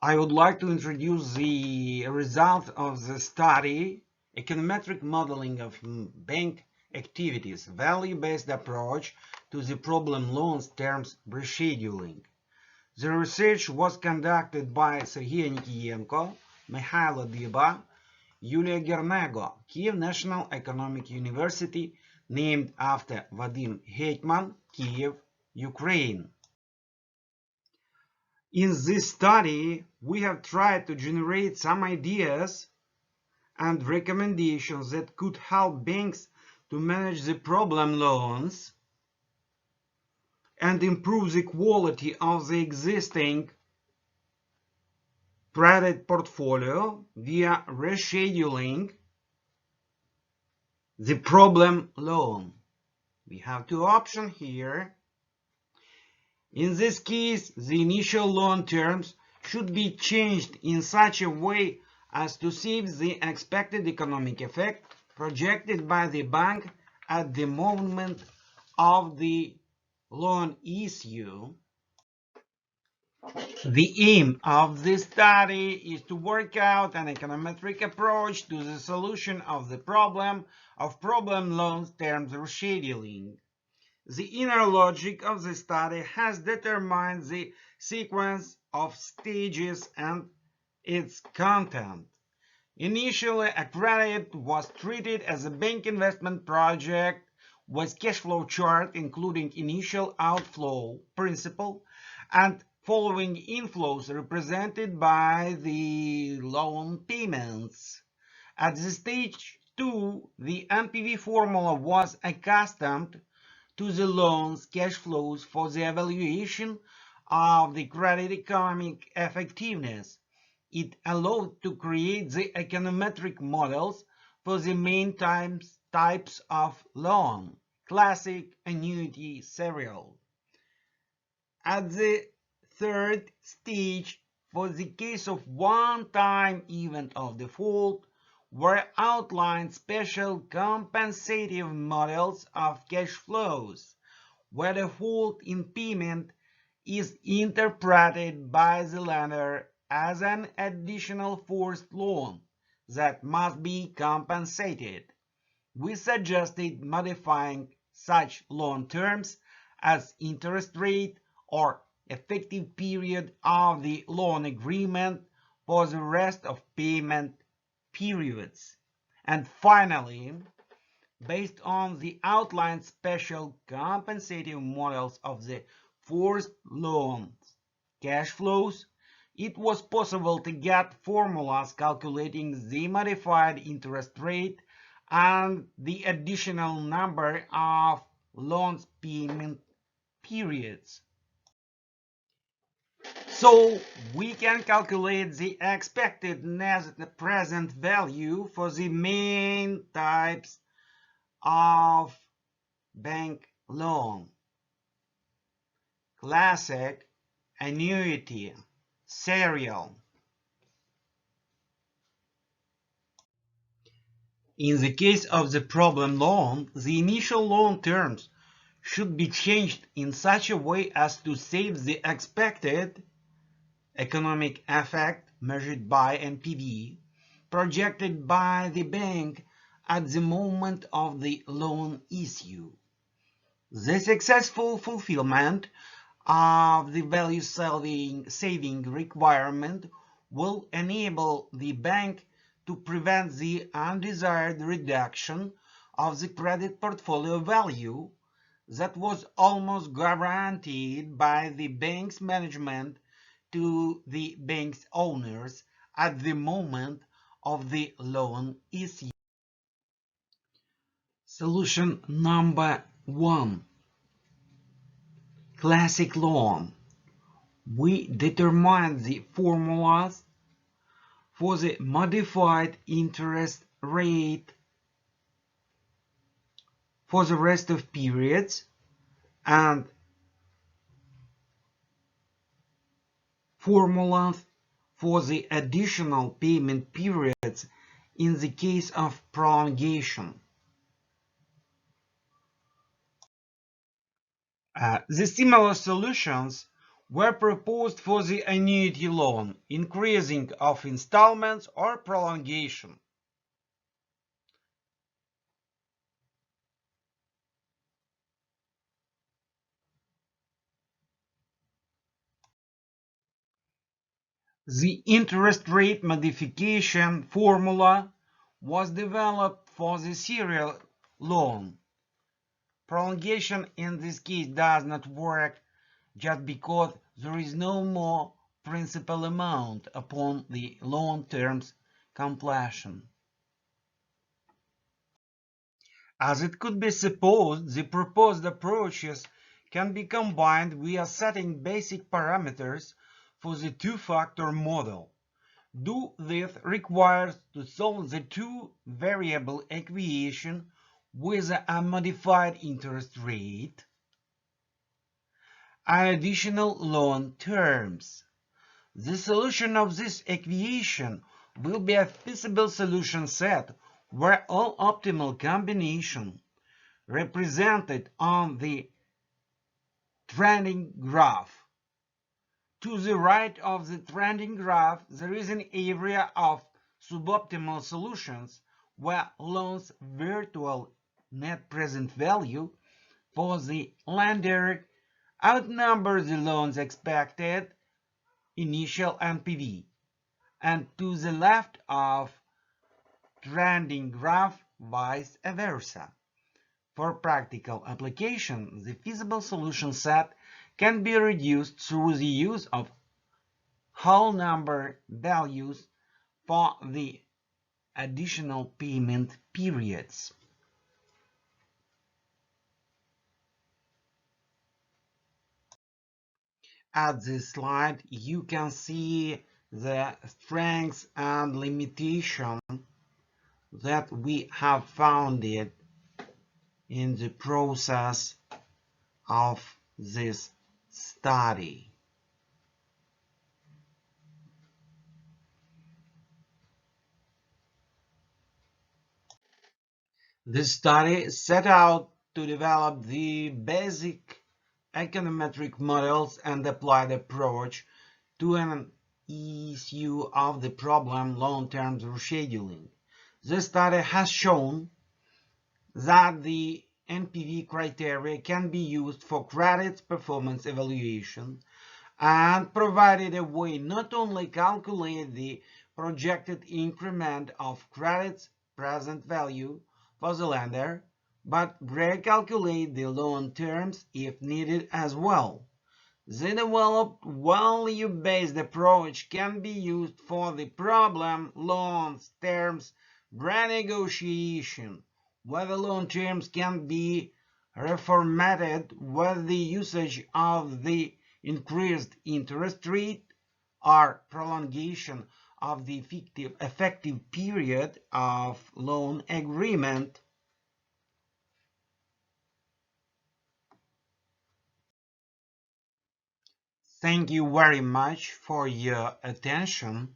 I would like to introduce the result of the study, Econometric Modeling of Bank Activities, Value-Based Approach to the Problem Loans Terms Rescheduling. The research was conducted by Serhii Onikiienko, Mykhailo Dyba, Iuliia Gernego, Kiev National Economic University, named after Vadim Hetman, Kiev, Ukraine. In this study, we have tried to generate some ideas and recommendations that could help banks to manage the problem loans and improve the quality of the existing credit portfolio via rescheduling the problem loan. We have two options here. In this case, the initial loan terms should be changed in such a way as to save the expected economic effect projected by the bank at the moment of the loan issue. The aim of this study is to work out an econometric approach to the solution of the problem of problem loans terms rescheduling. The inner logic of the study has determined the sequence of stages and its content. Initially, a credit was treated as a bank investment project with cash flow chart including initial outflow principal and following inflows represented by the loan payments. At the stage 2, the MPV formula was accustomed to the loan's cash flows for the evaluation of the credit economic effectiveness. It allowed to create the econometric models for the main types of loan: classic, annuity, serial. At the third stage, for the case of one-time event of default, were outlined special compensative models of cash flows, where default in payment is interpreted by the lender as an additional forced loan that must be compensated. We suggested modifying such loan terms as interest rate or effective period of the loan agreement for the rest of payment periods. And finally, based on the outlined special compensative models of the forced loans cash flows, it was possible to get formulas calculating the modified interest rate and the additional number of loans payment periods. So we can calculate the expected net present value for the main types of bank loan: classic, annuity, serial. In the case of the problem loan, the initial loan terms should be changed in such a way as to save the expected economic effect measured by NPV projected by the bank at the moment of the loan issue. The successful fulfillment of the value saving requirement will enable the bank to prevent the undesired reduction of the credit portfolio value that was almost guaranteed by the bank's management to the bank's owners at the moment of the loan issue. Solution number 1. Classic loan. We determine the formulas for the modified interest rate for the rest of periods and formulas for the additional payment periods in the case of prolongation. The similar solutions were proposed for the annuity loan, increasing of installments or prolongation. The interest rate modification formula was developed for the serial loan. Prolongation in this case does not work just because there is no more principal amount upon the loan term's completion. As it could be supposed, the proposed approaches can be combined via setting basic parameters for the two-factor model. Do this requires to solve the two-variable equation with a modified interest rate and additional loan terms. The solution of this equation will be a feasible solution set where all optimal combinations represented on the trending graph. To the right of the trending graph, there is an area of suboptimal solutions where loans' virtual net present value for the lender outnumber the loans expected initial NPV, and to the left of trending graph vice versa. For practical application, the feasible solution set can be reduced through the use of whole number values for the additional payment periods. At this slide, you can see the strengths and limitations that we have found it in the process of this study. This study set out to develop the basic econometric models and applied approach to an issue of the problem long-term rescheduling. This study has shown that the NPV criteria can be used for credit performance evaluation and provided a way not only calculate the projected increment of credit's present value for the lender, but recalculate the loan terms if needed as well. The developed value-based approach can be used for the problem loans terms renegotiation, where the loan terms can be reformatted with the usage of the increased interest rate or prolongation of the effective period of loan agreement. Thank you very much for your attention.